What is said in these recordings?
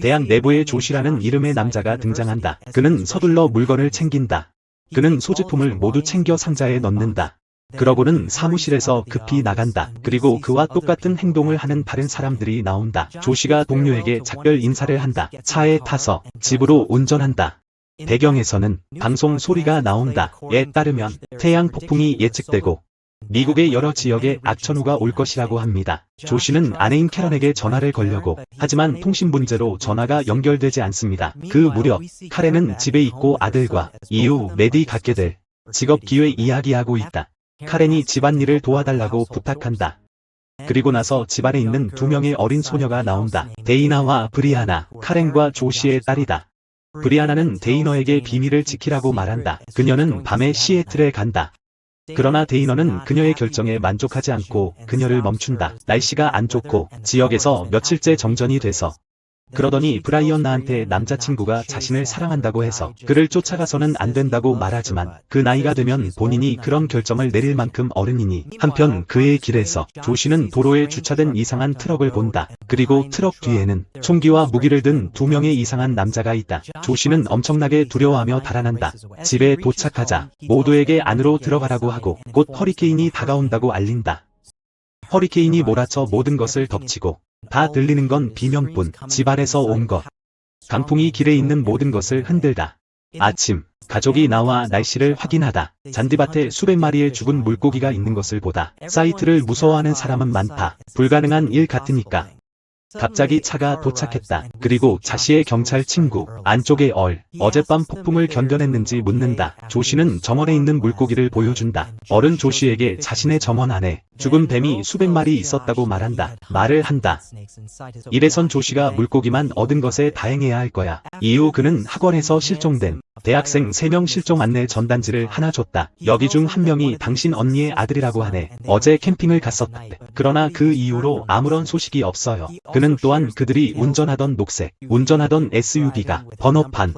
대학 내부에 조시라는 이름의 남자가 등장한다. 그는 서둘러 물건을 챙긴다. 그는 소지품을 모두 챙겨 상자에 넣는다. 그러고는 사무실에서 급히 나간다. 그리고 그와 똑같은 행동을 하는 다른 사람들이 나온다. 조시가 동료에게 작별 인사를 한다. 차에 타서 집으로 운전한다. 배경에서는 방송 소리가 나온다. 에 따르면 태양 폭풍이 예측되고 미국의 여러 지역에 악천후가 올 것이라고 합니다. 조시는 아내인 캐런에게 전화를 걸려고 하지만 통신 문제로 전화가 연결되지 않습니다. 그 무렵 카렌은 집에 있고 아들과 이후 매디 갖게 될 직업 기회 이야기하고 있다. 카렌이 집안일을 도와달라고 부탁한다. 그리고 나서 집안에 있는 두 명의 어린 소녀가 나온다. 데이나와 브리아나, 카렌과 조시의 딸이다. 브리아나는 데이너에게 비밀을 지키라고 말한다. 그녀는 밤에 시애틀에 간다. 그러나 데이너는 그녀의 결정에 만족하지 않고 그녀를 멈춘다. 날씨가 안 좋고 지역에서 며칠째 정전이 돼서 그러더니 브라이언나한테 남자친구가 자신을 사랑한다고 해서 그를 쫓아가서는 안 된다고 말하지만 그 나이가 되면 본인이 그런 결정을 내릴 만큼 어른이니 한편 그의 길에서 조시는 도로에 주차된 이상한 트럭을 본다. 그리고 트럭 뒤에는 총기와 무기를 든 두 명의 이상한 남자가 있다. 조시는 엄청나게 두려워하며 달아난다. 집에 도착하자 모두에게 안으로 들어가라고 하고 곧 허리케인이 다가온다고 알린다. 허리케인이 몰아쳐 모든 것을 덮치고 다 들리는 건 비명뿐. 집 안에서 온 것. 강풍이 길에 있는 모든 것을 흔들다. 아침, 가족이 나와 날씨를 확인하다. 잔디밭에 수백 마리의 죽은 물고기가 있는 것을 보다. 사이트를 무서워하는 사람은 많다. 불가능한 일 같으니까. 갑자기 차가 도착했다. 그리고 자시의 경찰 친구 안쪽에 어젯밤 폭풍을 견뎌냈는지 묻는다. 조시는 정원에 있는 물고기를 보여준다. 어른 조시에게 자신의 정원 안에 죽은 뱀이 수백 마리 있었다고 말을 한다. 이래선 조시가 물고기만 얻은 것에 다행해야 할 거야. 이후 그는 학원에서 실종된 대학생 3명 실종 안내 전단지를 하나 줬다. 여기 중 한 명이 당신 언니의 아들이라고 하네. 어제 캠핑을 갔었대. 그러나 그 이후로 아무런 소식이 없어요. 그는 또한 그들이 운전하던 SUV가 번호판.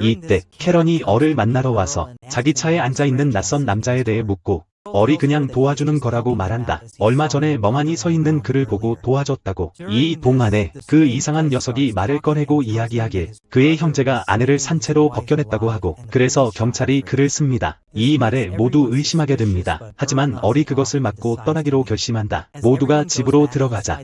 이때 캐런이 얼을 만나러 와서 자기 차에 앉아있는 낯선 남자에 대해 묻고 얼이 그냥 도와주는 거라고 말한다. 얼마 전에 멍하니 서 있는 그를 보고 도와줬다고. 이 동안에 그 이상한 녀석이 말을 꺼내고 이야기하길 그의 형제가 아내를 산채로 벗겨냈다고 하고 그래서 경찰이 글을 씁니다. 이 말에 모두 의심하게 됩니다. 하지만 얼이 그것을 막고 떠나기로 결심한다. 모두가 집으로 들어가자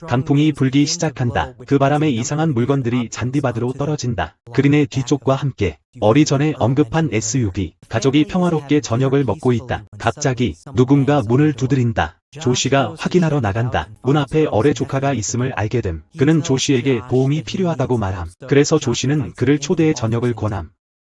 강풍이 불기 시작한다. 그 바람에 이상한 물건들이 잔디바드로 떨어진다. 그린의 뒤쪽과 함께 얼이 전에 언급한 SUV. 가족이 평화롭게 저녁을 먹고 있다. 갑자기 누군가 문을 두드린다. 조시가 확인하러 나간다. 문 앞에 얼의 조카가 있음을 알게 됨. 그는 조시에게 도움이 필요하다고 말함. 그래서 조시는 그를 초대해 저녁을 권함.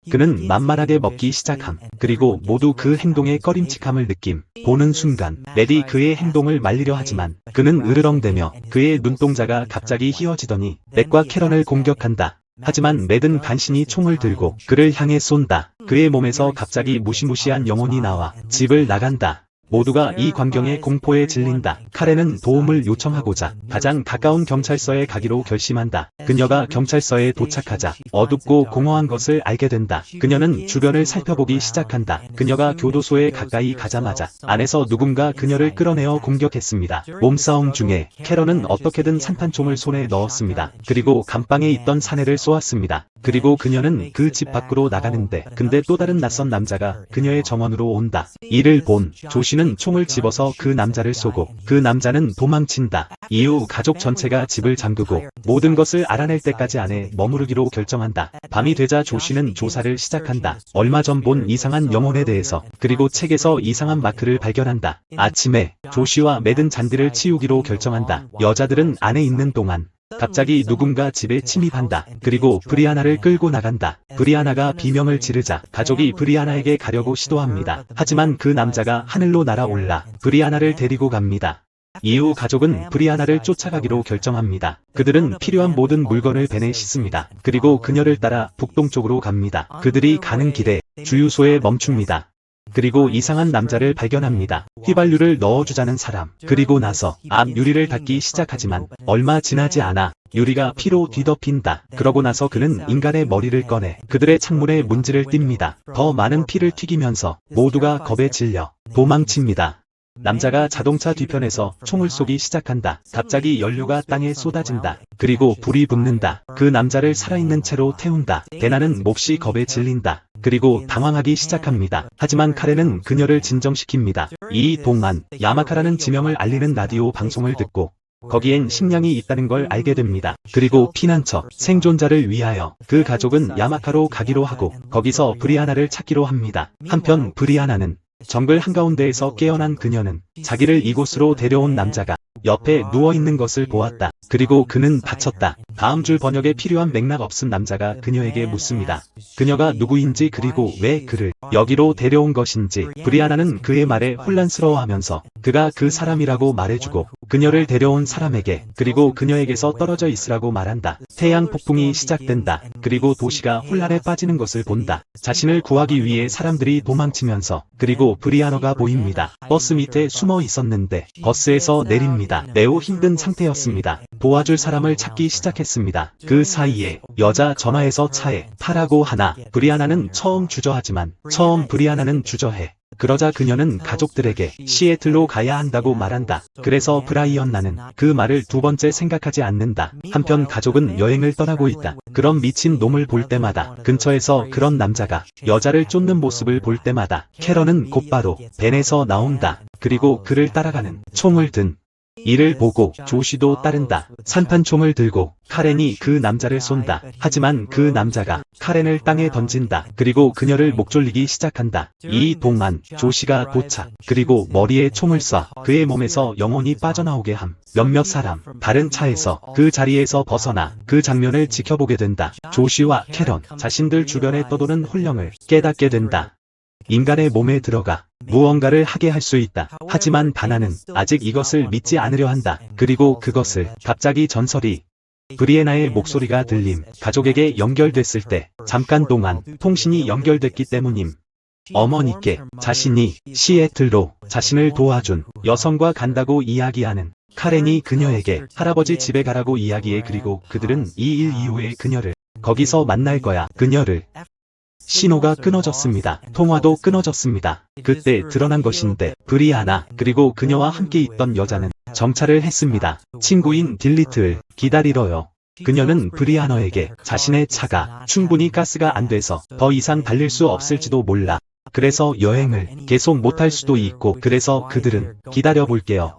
그는 만만하게 먹기 시작함. 그리고 모두 그 행동에 꺼림칙함을 느낌. 보는 순간 매디 그의 행동을 말리려 하지만 그는 으르렁대며 그의 눈동자가 갑자기 휘어지더니 맥과 캐런을 공격한다. 하지만 맥은 간신히 총을 들고 그를 향해 쏜다. 그의 몸에서 갑자기 무시무시한 영혼이 나와 집을 나간다. 모두가 이 광경에 공포에 질린다. 카렌은 도움을 요청하고자 가장 가까운 경찰서에 가기로 결심한다. 그녀가 경찰서에 도착하자 어둡고 공허한 것을 알게 된다. 그녀는 주변을 살펴보기 시작한다. 그녀가 교도소에 가까이 가자마자 안에서 누군가 그녀를 끌어내어 공격했습니다. 몸싸움 중에 캐런은 어떻게든 산탄총을 손에 넣었습니다. 그리고 감방에 있던 사내를 쏘았습니다. 그리고 그녀는 그 집 밖으로 나가는데 근데 또 다른 낯선 남자가 그녀의 정원으로 온다. 이를 본 조시는 총을 집어서 그 남자를 쏘고 그 남자는 도망친다. 이후 가족 전체가 집을 잠그고 모든 것을 알아낼 때까지 안에 머무르기로 결정한다. 밤이 되자 조시는 조사를 시작한다. 얼마 전 본 이상한 영혼에 대해서. 그리고 책에서 이상한 마크를 발견한다. 아침에 조시와 맥은 잔디를 치우기로 결정한다. 여자들은 안에 있는 동안 갑자기 누군가 집에 침입한다. 그리고 브리아나를 끌고 나간다. 브리아나가 비명을 지르자 가족이 브리아나에게 가려고 시도합니다. 하지만 그 남자가 하늘로 날아올라 브리아나를 데리고 갑니다. 이후 가족은 브리아나를 쫓아가기로 결정합니다. 그들은 필요한 모든 물건을 벤에 싣습니다. 그리고 그녀를 따라 북동쪽으로 갑니다. 그들이 가는 길에 주유소에 멈춥니다. 그리고 이상한 남자를 발견합니다. 휘발유를 넣어주자는 사람. 그리고 나서 앞 유리를 닫기 시작하지만 얼마 지나지 않아 유리가 피로 뒤덮인다. 그러고 나서 그는 인간의 머리를 꺼내 그들의 창문에 문지를 띱니다. 더 많은 피를 튀기면서 모두가 겁에 질려 도망칩니다. 남자가 자동차 뒤편에서 총을 쏘기 시작한다. 갑자기 연료가 땅에 쏟아진다. 그리고 불이 붙는다. 그 남자를 살아있는 채로 태운다. 대나는 몹시 겁에 질린다. 그리고 당황하기 시작합니다. 하지만 카렌은 그녀를 진정시킵니다. 이 동안 야마카라는 지명을 알리는 라디오 방송을 듣고 거기엔 식량이 있다는 걸 알게 됩니다. 그리고 피난처, 생존자를 위하여 그 가족은 야마카로 가기로 하고 거기서 브리아나를 찾기로 합니다. 한편 브리아나는 정글 한가운데에서 깨어난 그녀는 자기를 이곳으로 데려온 남자가 옆에 누워있는 것을 보았다. 그리고 그는 다쳤다. 다음 줄 번역에 필요한 맥락 없음 남자가 그녀에게 묻습니다. 그녀가 누구인지 그리고 왜 그를 여기로 데려온 것인지. 브리아나는 그의 말에 혼란스러워하면서 그가 그 사람이라고 말해주고 그녀를 데려온 사람에게 그리고 그녀에게서 떨어져 있으라고 말한다. 태양 폭풍이 시작된다. 그리고 도시가 혼란에 빠지는 것을 본다. 자신을 구하기 위해 사람들이 도망치면서 그리고 브리아너가 보입니다. 버스 밑에 숨어 있었는데 버스에서 내립니다. 매우 힘든 상태였습니다. 도와줄 사람을 찾기 시작했습니다. 그 사이에 여자 전화해서 차에 타라고 하나 브리아나는 처음 주저하지만 브리아나는 주저해. 그러자 그녀는 가족들에게 시애틀로 가야 한다고 말한다. 그래서 브라이언나는 그 말을 두 번째 생각하지 않는다. 한편 가족은 여행을 떠나고 있다. 그런 미친 놈을 볼 때마다 근처에서 그런 남자가 여자를 쫓는 모습을 볼 때마다 캐런은 곧바로 벤에서 나온다. 그리고 그를 따라가는 총을 든 이를 보고 조시도 따른다. 산탄총을 들고 카렌이 그 남자를 쏜다. 하지만 그 남자가 카렌을 땅에 던진다. 그리고 그녀를 목졸리기 시작한다. 이 동안 조시가 도착. 그리고 머리에 총을 쏴 그의 몸에서 영혼이 빠져나오게 함. 몇몇 사람 다른 차에서 그 자리에서 벗어나 그 장면을 지켜보게 된다. 조시와 캐런 자신들 주변에 떠도는 혼령을 깨닫게 된다. 인간의 몸에 들어가 무언가를 하게 할 수 있다. 하지만 다나는 아직 이것을 믿지 않으려 한다. 그리고 그것을 갑자기 전설이 브리에나의 목소리가 들림. 가족에게 연결됐을 때 잠깐 동안 통신이 연결됐기 때문임. 어머니께 자신이 시애틀로 자신을 도와준 여성과 간다고 이야기하는 카렌이 그녀에게 할아버지 집에 가라고 이야기해. 그리고 그들은 이 일 이후에 그녀를 거기서 만날 거야. 그녀를 신호가 끊어졌습니다. 통화도 끊어졌습니다. 그때 드러난 것인데 브리아나 그리고 그녀와 함께 있던 여자는 정찰을 했습니다. 친구인 딜리트를 기다리러요. 그녀는 브리아너에게 자신의 차가 충분히 가스가 안 돼서 더 이상 달릴 수 없을지도 몰라. 그래서 여행을 계속 못할 수도 있고 그래서 그들은 기다려볼게요.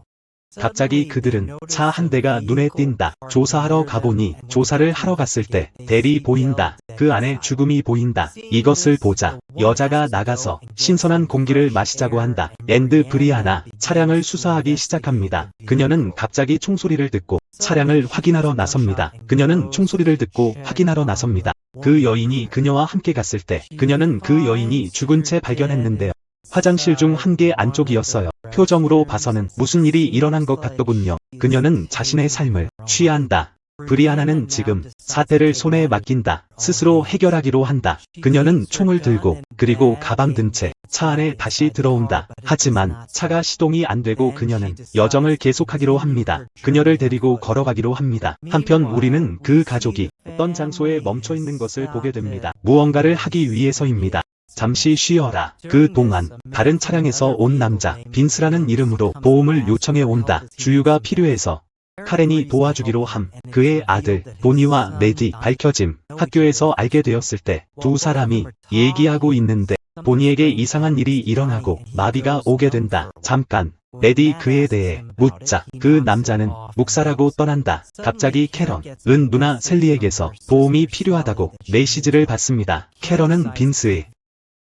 갑자기 그들은 차 한 대가 눈에 띈다. 조사하러 가보니 조사를 하러 갔을 때 대리 보인다. 그 안에 죽음이 보인다. 이것을 보자 여자가 나가서 신선한 공기를 마시자고 한다. 앤드 브리아나 차량을 수사하기 시작합니다. 그녀는 갑자기 총소리를 듣고 차량을 확인하러 나섭니다. 그녀는 총소리를 듣고 확인하러 나섭니다. 그 여인이 그녀와 함께 갔을 때 그녀는 그 여인이 죽은 채 발견했는데요. 화장실 중 한 개 안쪽이었어요. 표정으로 봐서는 무슨 일이 일어난 것 같더군요. 그녀는 자신의 삶을 취한다. 브리아나는 지금 사태를 손에 맡긴다. 스스로 해결하기로 한다. 그녀는 총을 들고 그리고 가방 든 채 차 안에 다시 들어온다. 하지만 차가 시동이 안 되고 그녀는 여정을 계속하기로 합니다. 그녀를 데리고 걸어가기로 합니다. 한편 우리는 그 가족이 어떤 장소에 멈춰 있는 것을 보게 됩니다. 무언가를 하기 위해서입니다. 잠시 쉬어라. 그 동안 다른 차량에서 온 남자 빈스라는 이름으로 도움을 요청해 온다. 주유가 필요해서 카렌이 도와주기로 함. 그의 아들 보니와 메디 밝혀짐. 학교에서 알게 되었을 때 두 사람이 얘기하고 있는데 보니에게 이상한 일이 일어나고 마비가 오게 된다. 잠깐 메디 그에 대해 묻자 그 남자는 묵사라고 떠난다. 갑자기 캐런 은 누나 셀리에게서 도움이 필요하다고 메시지를 받습니다. 캐런은 빈스의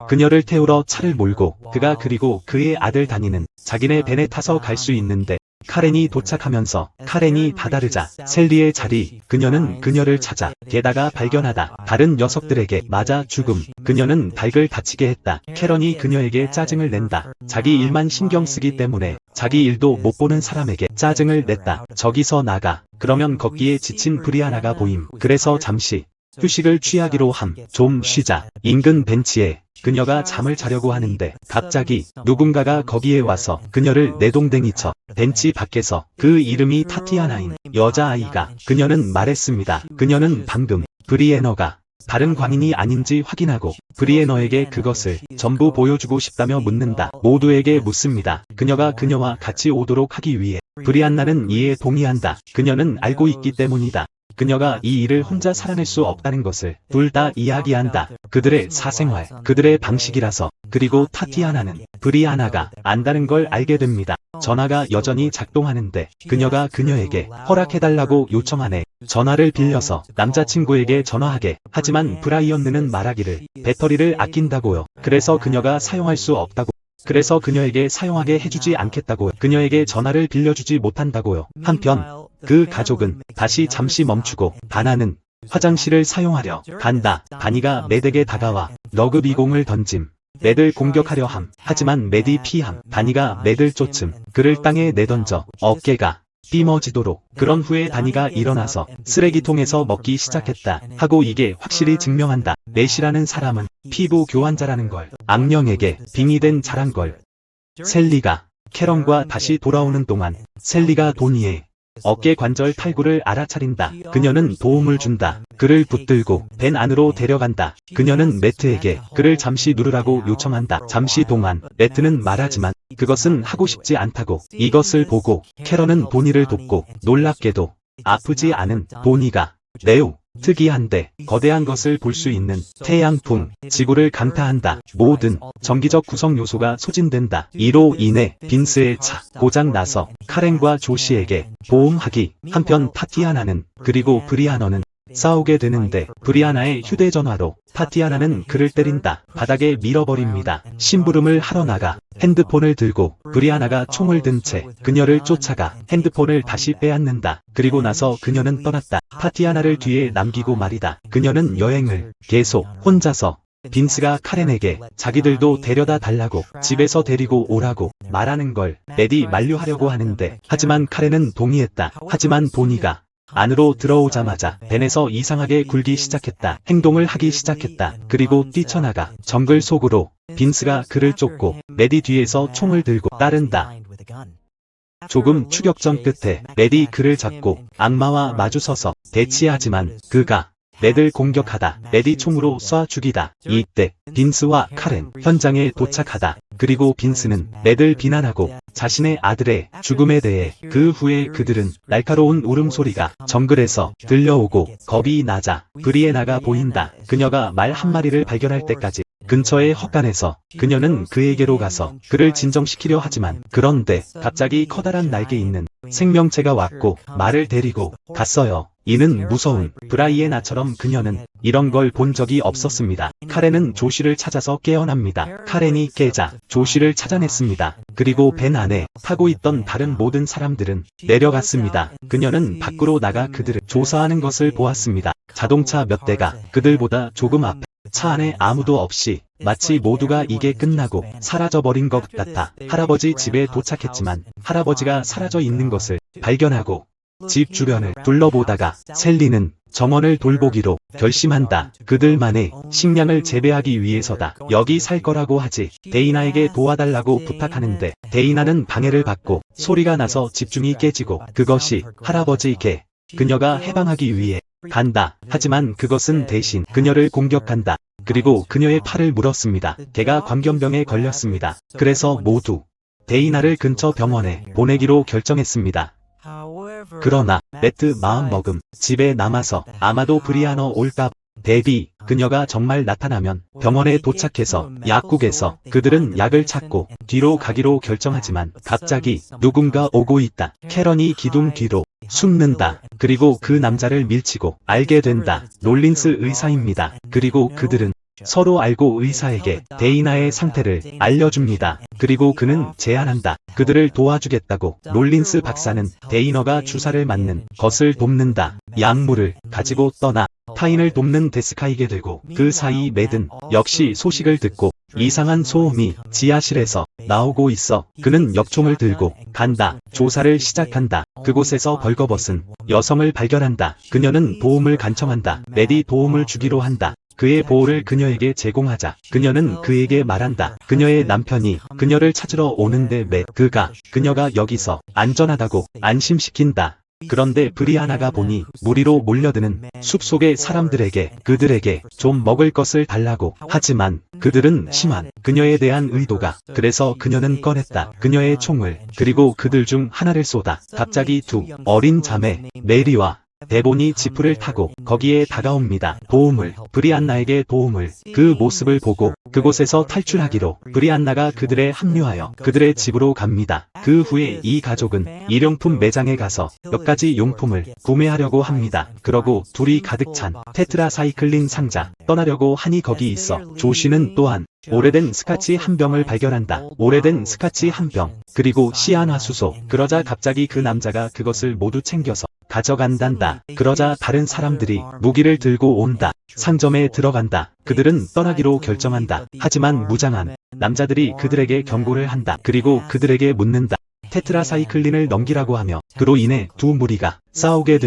그녀를 태우러 차를 몰고 그가 그리고 그의 아들 다니는 자기네 벤에 타서 갈 수 있는데 카렌이 도착하면서 카렌이 다다르자 셀리의 자리 그녀는 그녀를 찾아 게다가 발견하다 다른 녀석들에게 맞아 죽음. 그녀는 닭을 다치게 했다. 캐런이 그녀에게 짜증을 낸다. 자기 일만 신경 쓰기 때문에 자기 일도 못 보는 사람에게 짜증을 냈다. 저기서 나가. 그러면 걷기에 지친 브리아나가 보임. 그래서 잠시 휴식을 취하기로 함. 좀 쉬자. 인근 벤치에 그녀가 잠을 자려고 하는데 갑자기 누군가가 거기에 와서 그녀를 내동댕이쳐 벤치 밖에서 그 이름이 타티아나인 여자아이가 그녀는 말했습니다. 그녀는 방금 브리에너가 다른 광인이 아닌지 확인하고 브리애너에게 그것을 전부 보여주고 싶다며 묻는다. 모두에게 묻습니다. 그녀가 그녀와 같이 오도록 하기 위해 브리안나는 이에 동의한다. 그녀는 알고 있기 때문이다. 그녀가 이 일을 혼자 살아낼 수 없다는 것을 둘 다 이야기한다. 그들의 사생활, 그들의 방식이라서. 그리고 타티아나는 브리아나가 안다는 걸 알게 됩니다. 전화가 여전히 작동하는데 그녀가 그녀에게 허락해달라고 요청하네. 전화를 빌려서 남자친구에게 전화하게. 하지만 브라이언느는 말하기를 배터리를 아낀다고요. 그래서 그녀가 사용할 수 없다고. 그래서 그녀에게 사용하게 해주지 않겠다고요. 그녀에게 전화를 빌려주지 못한다고요. 한편 그 가족은 다시 잠시 멈추고 바나는 화장실을 사용하려 간다. 바니가 매드에게 다가와 러그비공을 던짐. 매드를 공격하려 함. 하지만 매드이 피함. 바니가 매드를 쫓음. 그를 땅에 내던져 어깨가 삐머지도록. 그런 후에 다니가 일어나서 쓰레기통에서 먹기 시작했다 하고 이게 확실히 증명한다. 넷이라는 사람은 피부 교환자라는 걸. 악령에게 빙의된 자란 걸. 셀리가 캐런과 다시 돌아오는 동안 셀리가 도니의 어깨 관절 탈구를 알아차린다. 그녀는 도움을 준다. 그를 붙들고 벤 안으로 데려간다. 그녀는 매트에게 그를 잠시 누르라고 요청한다. 잠시 동안 매트는 말하지만 그것은 하고 싶지 않다고. 이것을 보고 캐런은 도니를 돕고 놀랍게도 아프지 않은 도니가 매우 특이한데 거대한 것을 볼 수 있는 태양풍, 지구를 강타한다. 모든 정기적 구성 요소가 소진된다. 이로 인해 빈스의 차 고장 나서 카렌과 조시에게 보험하기. 한편 타티아나는 그리고 브리아너는 싸우게 되는데 브리아나의 휴대전화로 타티아나는 그를 때린다. 바닥에 밀어버립니다. 심부름을 하러 나가 핸드폰을 들고 브리아나가 총을 든 채 그녀를 쫓아가 핸드폰을 다시 빼앗는다. 그리고 나서 그녀는 떠났다. 타티아나를 뒤에 남기고 말이다. 그녀는 여행을 계속 혼자서 빈스가 카렌에게 자기들도 데려다 달라고 집에서 데리고 오라고 말하는 걸 매디 만류하려고 하는데 하지만 카렌은 동의했다. 하지만 도니가 안으로 들어오자마자 벤에서 이상하게 굴기 시작했다. 행동을 하기 시작했다. 그리고 뛰쳐나가 정글 속으로. 빈스가 그를 쫓고 매디 뒤에서 총을 들고 따른다. 조금 추격전 끝에 매디 그를 잡고 악마와 마주서서 대치하지만 그가 매드를 공격하다. 매디 총으로 쏴 죽이다. 이때 빈스와 카렌 현장에 도착하다. 그리고 빈스는 매드를 비난하고 자신의 아들의 죽음에 대해 그 후에 그들은 날카로운 울음소리가 정글에서 들려오고 겁이 나자 브리에나가 보인다. 그녀가 말 한마리를 발견할 때까지 근처의 헛간에서 그녀는 그에게로 가서 그를 진정시키려 하지만 그런데 갑자기 커다란 날개 있는 생명체가 왔고 말을 데리고 갔어요. 이는 무서운 브라이에나처럼 그녀는 이런 걸 본 적이 없었습니다. 카렌은 조시를 찾아서 깨어납니다. 카렌이 깨자 조시를 찾아냈습니다. 그리고 벤 안에 타고 있던 다른 모든 사람들은 내려갔습니다. 그녀는 밖으로 나가 그들을 조사하는 것을 보았습니다. 자동차 몇 대가 그들보다 조금 앞에 차 안에 아무도 없이 마치 모두가 이게 끝나고 사라져버린 것 같아. 할아버지 집에 도착했지만 할아버지가 사라져 있는 것을 발견하고 집 주변을 둘러보다가 셀리는 정원을 돌보기로 결심한다. 그들만의 식량을 재배하기 위해서다. 여기 살 거라고 하지. 데이나에게 도와달라고 부탁하는데 데이나는 방해를 받고 소리가 나서 집중이 깨지고 그것이 할아버지 개. 그녀가 해방하기 위해 간다. 하지만 그것은 대신 그녀를 공격한다. 그리고 그녀의 팔을 물었습니다. 개가 광견병에 걸렸습니다. 그래서 모두 데이나를 근처 병원에 보내기로 결정했습니다. 그러나 매트 마음먹음 집에 남아서 아마도 브리아너 올까 대비 그녀가 정말 나타나면 병원에 도착해서 약국에서 그들은 약을 찾고 뒤로 가기로 결정하지만 갑자기 누군가 오고 있다. 캐런이 기둥 뒤로 숨는다. 그리고 그 남자를 밀치고 알게 된다. 롤린스 의사입니다. 그리고 그들은 서로 알고 의사에게 데이나의 상태를 알려줍니다. 그리고 그는 제안한다. 그들을 도와주겠다고. 롤린스 박사는 데이너가 주사를 맞는 것을 돕는다. 약물을 가지고 떠나 타인을 돕는 데스카이게 되고 그 사이 매든 역시 소식을 듣고 이상한 소음이 지하실에서 나오고 있어. 그는 엽총을 들고 간다. 조사를 시작한다. 그곳에서 벌거벗은 여성을 발견한다. 그녀는 도움을 간청한다. 매디 도움을 주기로 한다. 그의 보호를 그녀에게 제공하자 그녀는 그에게 말한다. 그녀의 남편이 그녀를 찾으러 오는데 그가 그녀가 여기서 안전하다고 안심시킨다. 그런데 브리아나가 보니 무리로 몰려드는 숲속의 사람들에게 그들에게 좀 먹을 것을 달라고 하지만 그들은 심한 그녀에 대한 의도가 그래서 그녀는 꺼냈다. 그녀의 총을 그리고 그들 중 하나를 쏘다. 갑자기 두 어린 자매 메리와 데본이 지프를 타고 거기에 다가옵니다. 브리안나에게 도움을. 그 모습을 보고 그곳에서 탈출하기로 브리안나가 그들에 합류하여 그들의 집으로 갑니다. 그 후에 이 가족은 일용품 매장에 가서 몇 가지 용품을 구매하려고 합니다. 그러고 둘이 가득 찬 테트라사이클린 상자 떠나려고 하니 거기 있어 조시는 또한 오래된 스카치 한 병을 발견한다. 오래된 스카치 한 병, 그리고 시아나수소. 그러자 갑자기 그 남자가 그것을 모두 챙겨서 가져간단다. 그러자 다른 사람들이 무기를 들고 온다. 상점에 들어간다. 그들은 떠나기로 결정한다. 하지만 무장한 남자들이 그들에게 경고를 한다. 그리고 그들에게 묻는다. 테트라사이클린을 넘기라고 하며 그로 인해 두 무리가 싸우게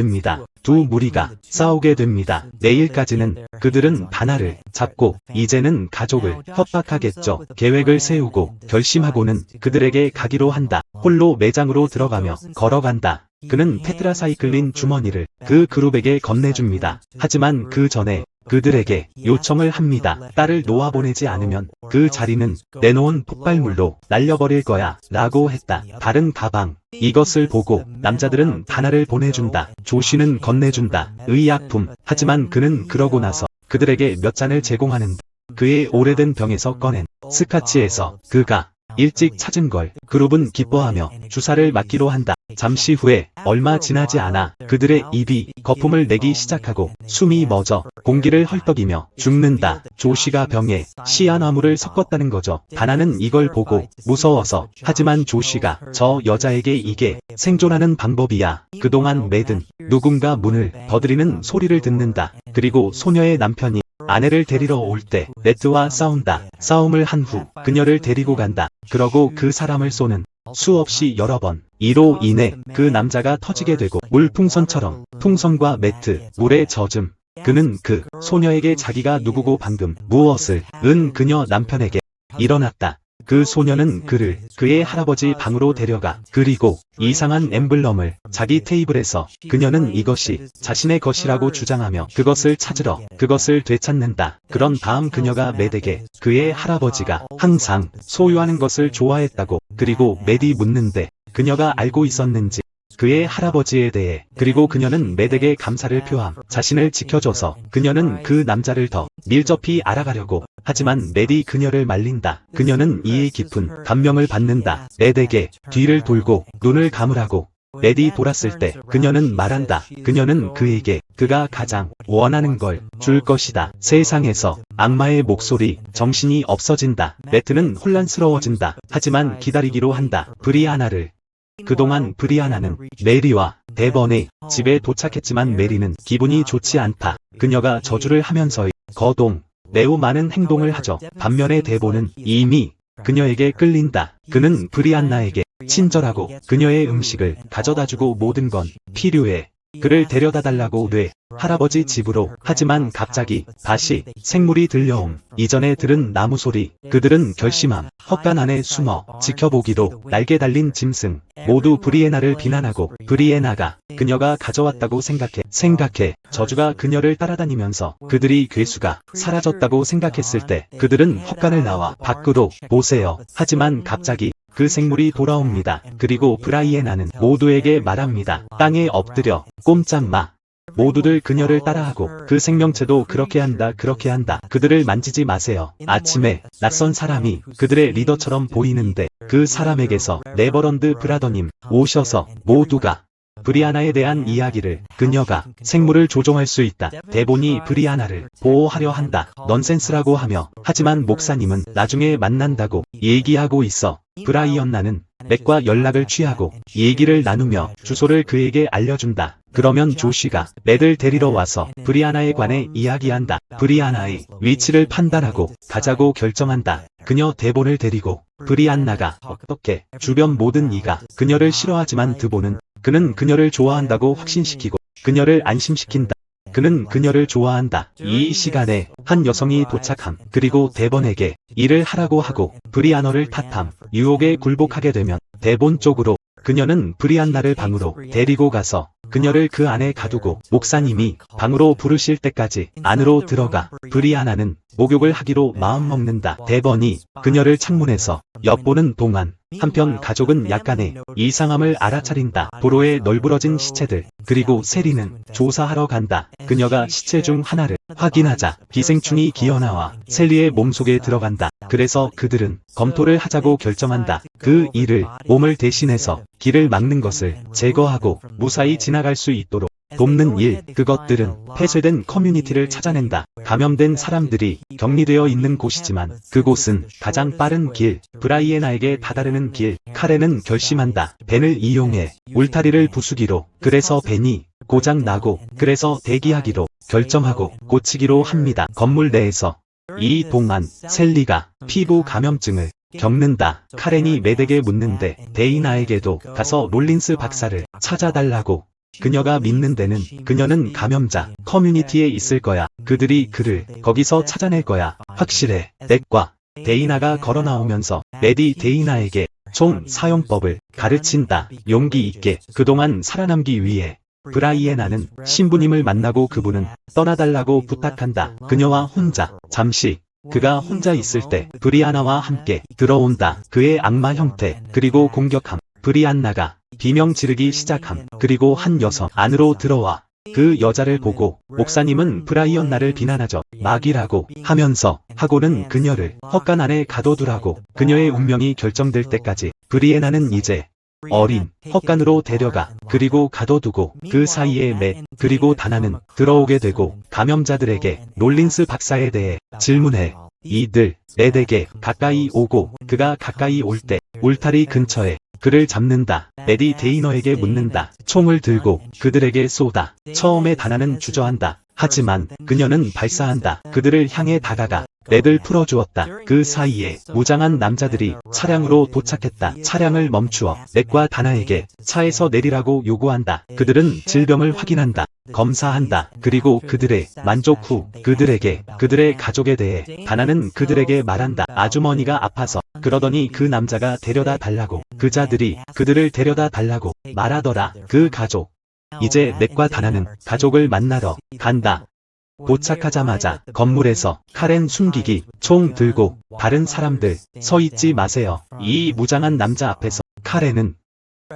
됩니다. 내일까지는 그들은 바나를 잡고 이제는 가족을 협박하겠죠. 계획을 세우고 결심하고는 그들에게 가기로 한다. 홀로 매장으로 들어가며 걸어간다. 그는 테트라사이클린 주머니를 그 그룹에게 건네줍니다. 하지만 그 전에 그들에게 요청을 합니다. 딸을 놓아보내지 않으면 그 자리는 내놓은 폭발물로 날려버릴 거야 라고 했다. 다른 가방. 이것을 보고 남자들은 바나를 보내준다. 조시는 건네준다. 의약품. 하지만 그는 그러고 나서 그들에게 몇 잔을 제공하는데 그의 오래된 병에서 꺼낸 스카치에서 그가 일찍 찾은 걸 그룹은 기뻐하며 주사를 맞기로 한다. 잠시 후에 얼마 지나지 않아 그들의 입이 거품을 내기 시작하고 숨이 멎어 공기를 헐떡이며 죽는다. 조시가 병에 시아나물을 섞었다는 거죠. 바나는 이걸 보고 무서워서 하지만 조시가 저 여자에게 이게 생존하는 방법이야. 그동안 매든 누군가 문을 더드리는 소리를 듣는다. 그리고 소녀의 남편이 아내를 데리러 올 때 레트와 싸운다. 싸움을 한 후 그녀를 데리고 간다. 그러고 그 사람을 쏘는 수없이 여러 번. 이로 인해 그 남자가 터지게 되고 물풍선처럼 풍선과 매트, 물에 젖음. 그는 그 소녀에게 자기가 누구고 방금 무엇을 은 그녀 남편에게 일어났다. 그 소녀는 그를 그의 할아버지 방으로 데려가 그리고 이상한 엠블럼을 자기 테이블에서 그녀는 이것이 자신의 것이라고 주장하며 그것을 찾으러 그것을 되찾는다. 그런 다음 그녀가 매드에게 그의 할아버지가 항상 소유하는 것을 좋아했다고 그리고 매디 묻는데 그녀가 알고 있었는지 그의 할아버지에 대해 그리고 그녀는 매드에게 감사를 표함. 자신을 지켜줘서 그녀는 그 남자를 더 밀접히 알아가려고 하지만 매디 그녀를 말린다. 그녀는 이에 깊은 감명을 받는다. 매드에게 뒤를 돌고 눈을 감으라고 매디 돌았을 때 그녀는 말한다. 그녀는 그에게 그가 가장 원하는 걸 줄 것이다. 세상에서 악마의 목소리, 정신이 없어진다. 매트는 혼란스러워진다. 하지만 기다리기로 한다. 브리아나를. 그동안 브리아나는 메리와 데번의 집에 도착했지만 메리는 기분이 좋지 않다. 그녀가 저주를 하면서의 거동, 매우 많은 행동을 하죠. 반면에 데본은 이미 그녀에게 끌린다. 그는 브리안나에게 친절하고 그녀의 음식을 가져다주고 모든 건 필요해. 그를 데려다 달라고 뇌 할아버지 집으로. 하지만 갑자기 다시 생물이 들려옴. 이전에 들은 나무 소리. 그들은 결심함. 헛간 안에 숨어 지켜보기로. 날개 달린 짐승. 모두 브리에나를 비난하고 브리에나가 그녀가 가져왔다고 생각해. 저주가 그녀를 따라다니면서 그들이 괴수가 사라졌다고 생각했을 때 그들은 헛간을 나와 밖으로 보세요. 하지만 갑자기 그 생물이 돌아옵니다. 그리고 브라이에나는 모두에게 말합니다. 땅에 엎드려 꼼짝 마. 모두들 그녀를 따라하고 그 생명체도 그렇게 한다. 그들을 만지지 마세요. 아침에 낯선 사람이 그들의 리더처럼 보이는데 그 사람에게서 레버런드 브라더님 오셔서 모두가 브리아나에 대한 이야기를 그녀가 생물을 조종할 수 있다. 데본이 브리아나를 보호하려 한다. 넌센스라고 하며 하지만 목사님은 나중에 만난다고 얘기하고 있어. 브라이언나는 맥과 연락을 취하고 얘기를 나누며 주소를 그에게 알려준다. 그러면 조시가 맥을 데리러 와서 브리아나에 관해 이야기한다. 브리아나의 위치를 판단하고 가자고 결정한다. 그녀 데본을 데리고 브리안나가 어떻게 주변 모든 이가 그녀를 싫어하지만 드본은 그는 그녀를 좋아한다고 확신시키고 그녀를 안심시킨다. 그는 그녀를 좋아한다. 이 시간에 한 여성이 도착함. 그리고 데본에게 일을 하라고 하고 브리아너를 탓함. 유혹에 굴복하게 되면 데본 쪽으로 그녀는 브리안나를 방으로 데리고 가서 그녀를 그 안에 가두고 목사님이 방으로 부르실 때까지 안으로 들어가 브리아나는 목욕을 하기로 마음먹는다. 데번이 그녀를 창문에서 엿보는 동안 한편 가족은 약간의 이상함을 알아차린다. 도로에 널브러진 시체들 그리고 세리는 조사하러 간다. 그녀가 시체 중 하나를 확인하자 기생충이 기어나와 셀리의 몸속에 들어간다. 그래서 그들은 검토를 하자고 결정한다. 그 일을 몸을 대신해서 길을 막는 것을 제거하고 무사히 지나갈 수 있도록 돕는 일, 그것들은 폐쇄된 커뮤니티를 찾아낸다. 감염된 사람들이 격리되어 있는 곳이지만 그곳은 가장 빠른 길, 브라이에나에게 다다르는 길. 카렌은 결심한다. 벤을 이용해 울타리를 부수기로. 그래서 벤이 고장 나고 그래서 대기하기로 결정하고 고치기로 합니다. 건물 내에서 이 동안 셀리가 피부 감염증을 겪는다. 카렌이 메덱에 묻는데 데이나에게도 가서 롤린스 박사를 찾아달라고. 그녀가 믿는 데는 그녀는 감염자 커뮤니티에 있을 거야. 그들이 그를 거기서 찾아낼 거야. 확실해. 넥과 데이나가 걸어 나오면서 메디 데이나에게 총 사용법을 가르친다. 용기 있게 그동안 살아남기 위해 브라이에나는 신부님을 만나고 그분은 떠나달라고 부탁한다. 그녀와 혼자 잠시 그가 혼자 있을 때 브리아나와 함께 들어온다. 그의 악마 형태 그리고 공격함. 브리안나가 비명 지르기 시작함. 그리고 한 여성 안으로 들어와 그 여자를 보고 목사님은 브라이언나를 비난하죠. 막이라고 하면서 하고는 그녀를 헛간 안에 가둬두라고. 그녀의 운명이 결정될 때까지 브리에나는 이제 어린 헛간으로 데려가 그리고 가둬두고 그 사이에 맷 그리고 다나는 들어오게 되고 감염자들에게 롤린스 박사에 대해 질문해. 이들 메덱에 가까이 오고 그가 가까이 올 때 울타리 근처에 그를 잡는다. 메디 데이너에게 묻는다. 총을 들고 그들에게 쏘다. 처음에 다나는 주저한다. 하지만 그녀는 발사한다. 그들을 향해 다가가 랩을 풀어주었다. 그 사이에 무장한 남자들이 차량으로 도착했다. 차량을 멈추어 랩과 다나에게 차에서 내리라고 요구한다. 그들은 질병을 확인한다. 검사한다. 그리고 그들의 만족 후 그들에게 그들의 가족에 대해 다나는 그들에게 말한다. 아주머니가 아파서 그러더니 그 남자가 데려다 달라고. 그자들이 그들을 데려다 달라고 말하더라. 그 가족. 이제 넷과 다나는 가족을 만나러 간다. 도착하자마자 건물에서 카렌 숨기기 총 들고 다른 사람들 서 있지 마세요. 이 무장한 남자 앞에서 카렌은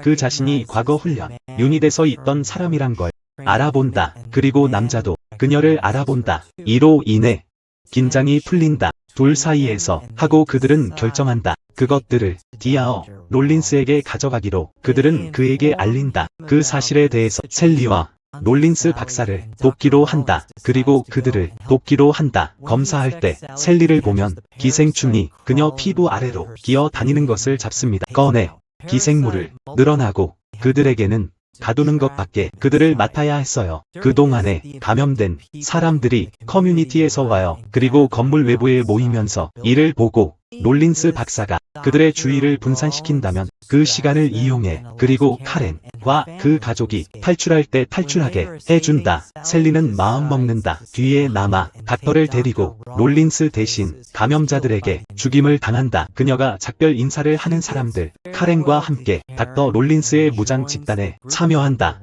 그 자신이 과거 훈련 유닛에서 있던 사람이란 걸 알아본다. 그리고 남자도 그녀를 알아본다. 이로 인해 긴장이 풀린다. 둘 사이에서 하고 그들은 결정한다. 그것들을 디아어 롤린스에게 가져가기로. 그들은 그에게 알린다. 그 사실에 대해서 셀리와 롤린스 박사를 돕기로 한다. 그리고 그들을 돕기로 한다. 검사할 때 셀리를 보면 기생충이 그녀 피부 아래로 기어 다니는 것을 잡습니다. 꺼내 기생물을 늘어나고 그들에게는 가두는 것밖에 그들을 맡아야 했어요. 그동안에 감염된 사람들이 커뮤니티에서 와요. 그리고 건물 외부에 모이면서 이를 보고 롤린스 박사가 그들의 주의를 분산시킨다면 그 시간을 이용해 그리고 카렌과 그 가족이 탈출할 때 탈출하게 해준다. 셀리는 마음 먹는다. 뒤에 남아 닥터를 데리고 롤린스 대신 감염자들에게 죽임을 당한다. 그녀가 작별 인사를 하는 사람들 카렌과 함께 닥터 롤린스의 무장 집단에 참여한다.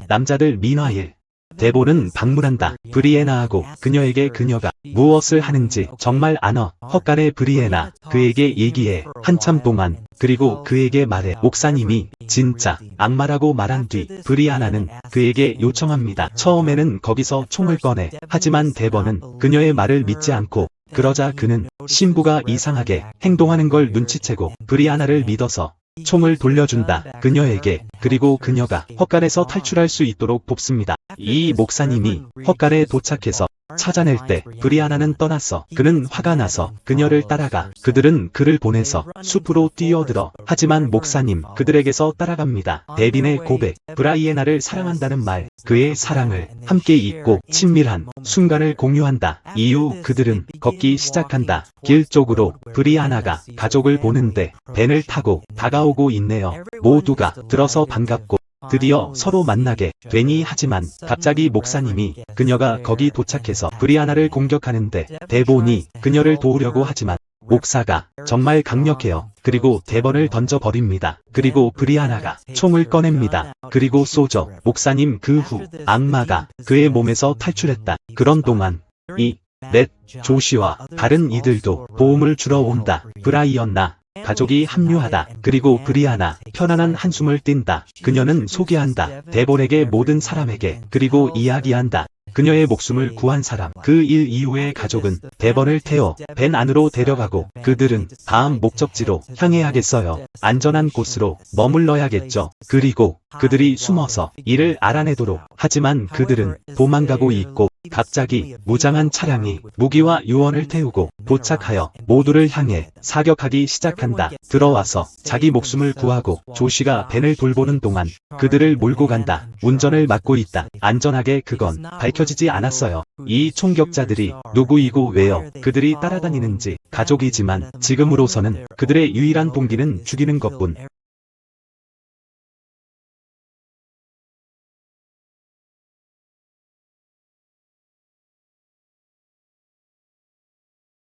남자들 미나일 데본은 방문한다. 브리에나하고 그녀에게 그녀가 무엇을 하는지 정말 아너. 헛간의 브리에나 그에게 얘기해. 한참 동안 그리고 그에게 말해. 목사님이 진짜 악마라고 말한 뒤 브리아나는 그에게 요청합니다. 처음에는 거기서 총을 꺼내. 하지만 데본은 그녀의 말을 믿지 않고 그러자 그는 신부가 이상하게 행동하는 걸 눈치채고 브리아나를 믿어서 총을 돌려준다. 그녀에게. 그리고 그녀가 헛간에서 탈출할 수 있도록 돕습니다. 이 목사님이 헛간에 도착해서 찾아낼 때 브리아나는 떠났어. 그는 화가 나서 그녀를 따라가. 그들은 그를 보내서 숲으로 뛰어들어. 하지만 목사님 그들에게서 따라갑니다. 데빈의 고백, 브라이에나를 사랑한다는 말, 그의 사랑을 함께 잊고 친밀한 순간을 공유한다. 이후 그들은 걷기 시작한다. 길 쪽으로 브리아나가 가족을 보는데 벤을 타고 다가오고 있네요. 모두가 들어서 반갑고 드디어 서로 만나게 되니. 하지만 갑자기 목사님이 그녀가 거기 도착해서 브리아나를 공격하는데 데본이 그녀를 도우려고 하지만 목사가 정말 강력해요. 그리고 대벌을 던져버립니다. 그리고 브리아나가 총을 꺼냅니다. 그리고 쏘죠. 목사님 그 후 악마가 그의 몸에서 탈출했다. 그런 동안 넷, 조시와 다른 이들도 도움을 주러 온다. 브라이언나 가족이 합류하다. 그리고 브리아나 편안한 한숨을 띈다. 그녀는 소개한다. 데볼에게 모든 사람에게 그리고 이야기한다. 그녀의 목숨을 구한 사람. 그 일 이후에 가족은 데벌을 태워 벤 안으로 데려가고 그들은 다음 목적지로 향해야겠어요. 안전한 곳으로 머물러야겠죠. 그리고 그들이 숨어서 이를 알아내도록. 하지만 그들은 도망가고 있고 갑자기 무장한 차량이 무기와 유언을 태우고 도착하여 모두를 향해 사격하기 시작한다. 들어와서 자기 목숨을 구하고 조시가 벤을 돌보는 동안 그들을 몰고 간다. 운전을 맡고 있다. 안전하게 그건 밝혀지지 않았어요. 이 총격자들이 누구이고 왜요? 그들이 따라다니는지 가족이지만 지금으로서는 그들의 유일한 동기는 죽이는 것뿐.